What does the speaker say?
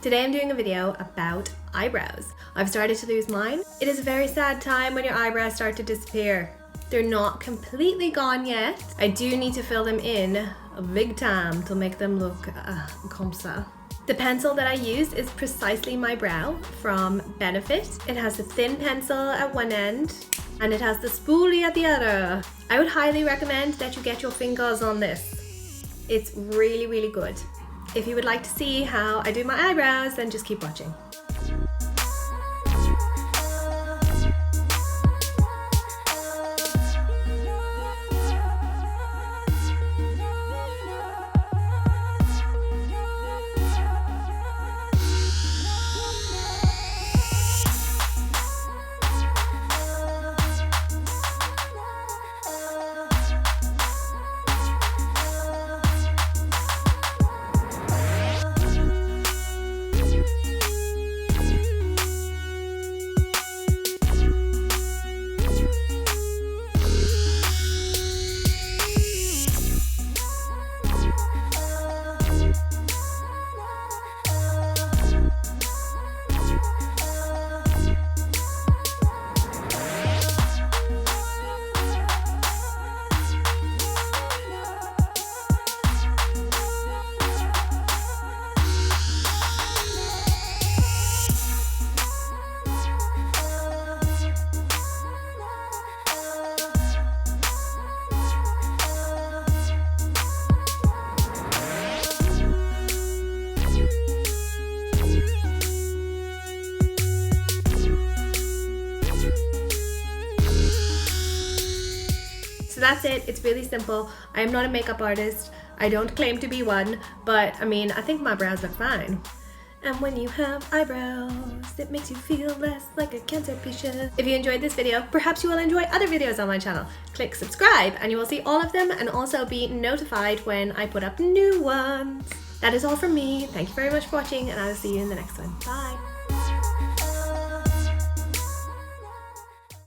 Today I'm doing a video about eyebrows. I've started to lose mine. It is a very sad time when your eyebrows start to disappear. They're not completely gone yet. I do need to fill them in big time to make them look comme ça. The pencil that I use is Precisely My Brow from Benefit. It has a thin pencil at one end and it has the spoolie at the other. I would highly recommend that you get your fingers on this. It's really, really good. If you would like to see how I do my eyebrows, then just keep watching. So that's it. It's really simple. I am not a makeup artist. I don't claim to be one, but I mean, I think my brows look fine. And when you have eyebrows, it makes you feel less like a cancer patient. If you enjoyed this video, perhaps you will enjoy other videos on my channel. Click subscribe and you will see all of them and also be notified when I put up new ones. That is all from me. Thank you very much for watching and I will see you in the next one. Bye.